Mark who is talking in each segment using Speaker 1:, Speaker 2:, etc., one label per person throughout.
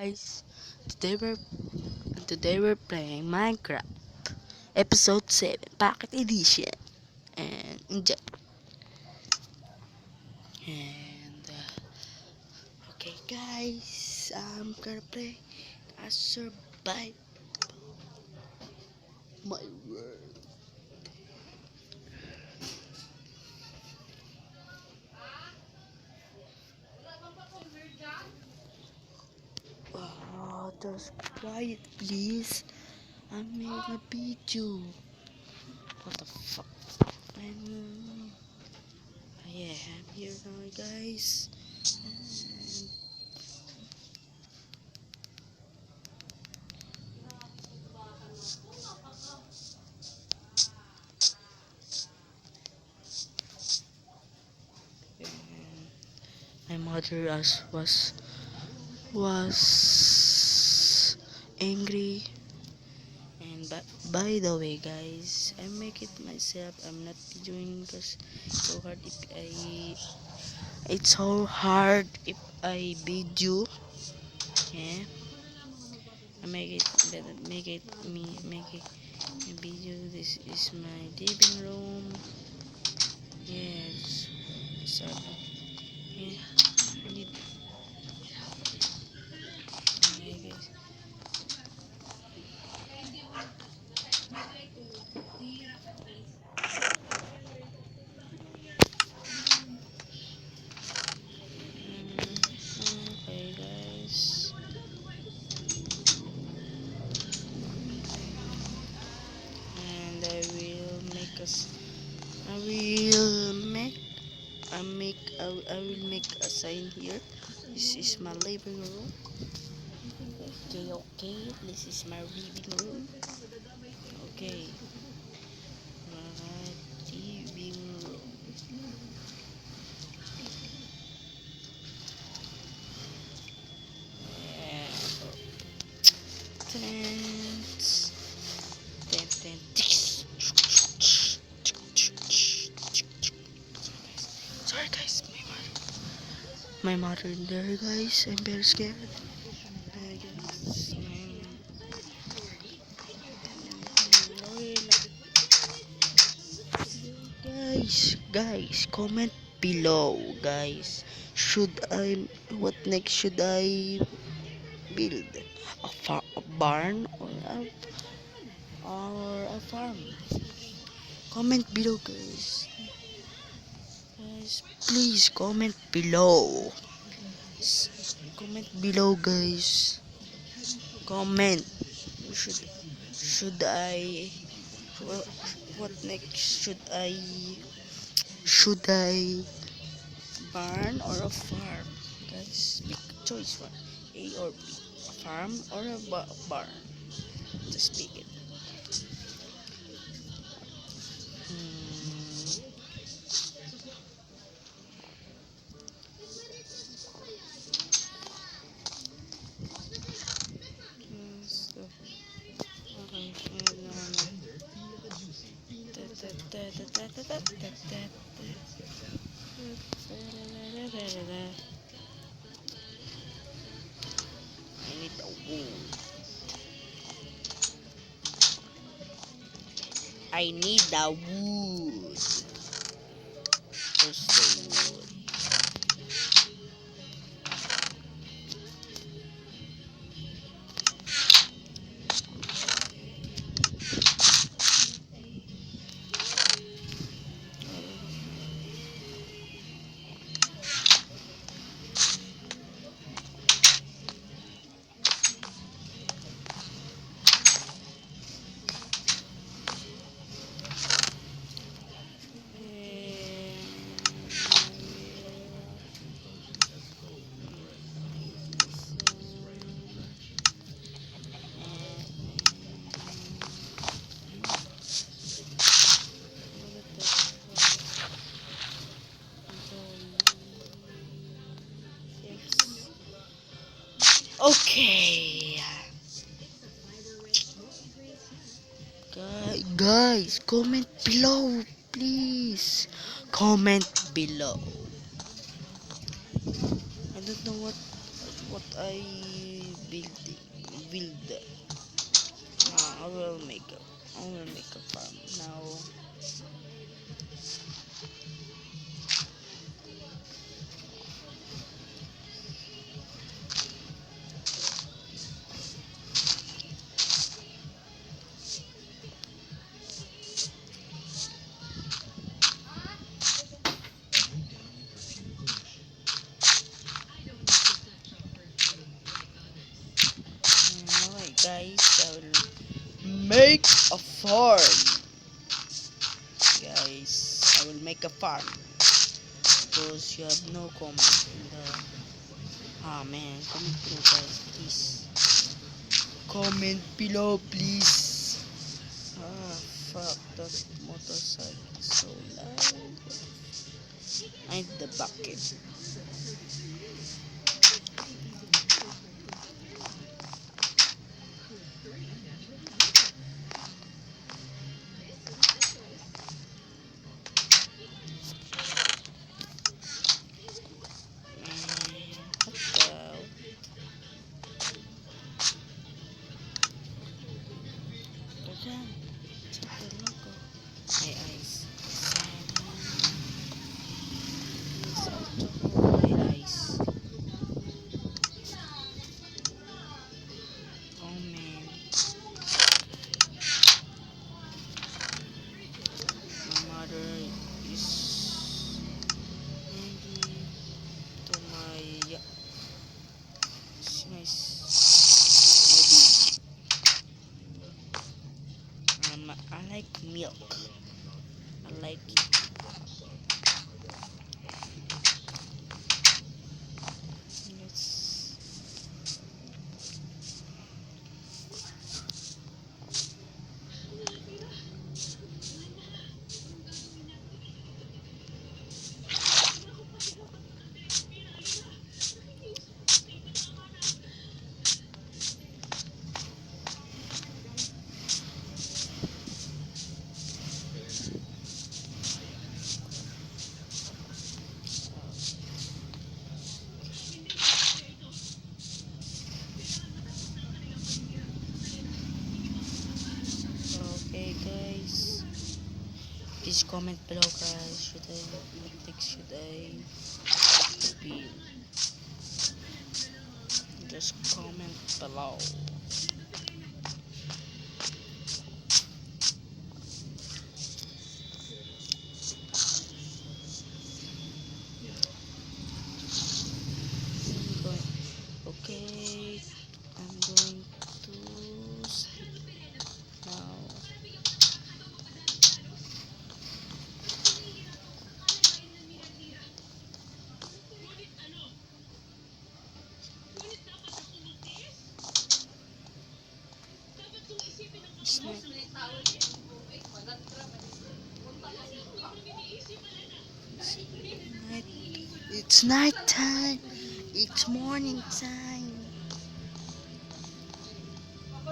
Speaker 1: guys, today we're playing Minecraft episode 7 Pocket Edition and enjoy. And okay guys, I'm gonna play a survive my world. Just quiet please. I'm making a video. What the fuck? Yeah, I'm here now guys. My mother was angry. And by the way guys, I make it myself. I'm not doing because it's so hard if I video. Yeah, I make it a video. This is my living room. Yes, so yeah, I need guys. Okay guys, and I will make a sign here. This is my living room. Okay, this is my living room. Okay, my living room. Tents. Sorry guys, my mother in there guys. I'm very scared. Guys, comment below, guys. What next should I build? A barn or a farm? Comment below, guys. Guys, please comment below. Comment below, guys. Comment. Should I? What next should I barn or a farm? Guys, pick choice one, A or B, a farm or a barn. Just pick it. I need a wood. I need the wood. Where's the wood? Okay. Guys, comment below, please. Comment below. I don't know what I building. Build. I will make a farm now. Alright guys, I will make a farm. Guys, I will make a farm because you have no comment in the man, comment below guys, please. Comment below please. Fuck, that motorcycle is so loud. I need the bucket. My eyes. My eyes. Oh man. My mother is angry to my I like milk. I like it. Let's okay guys. Please comment below guys. What text should I be? Just comment below. Okay, I'm going to sleep now. It's night time. It's morning time. My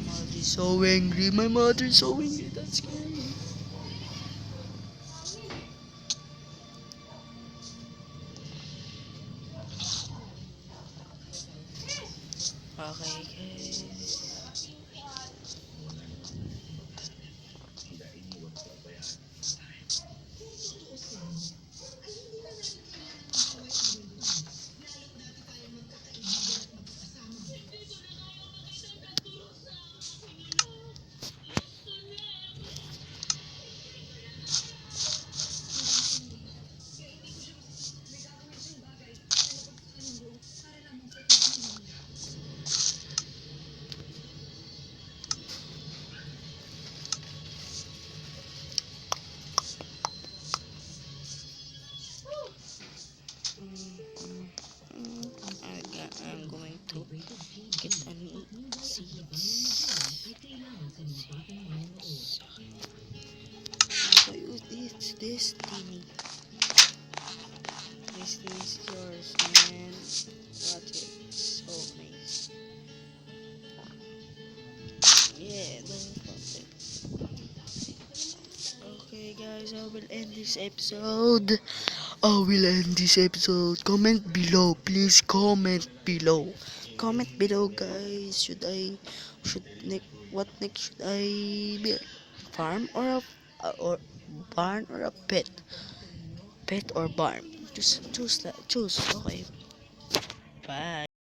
Speaker 1: mother is so angry. My mother is so angry. That's scary. Okay, guys. I'm going to get any seeds. So it's Destiny. Destiny is yours, man. Watch it. So nice. Yeah, I will end this episode. I will end this episode. Comment below, please. Comment below. Comment below, guys. What next should I build? Farm or or barn or a pet? Pet or barn? Choose. Okay. Bye.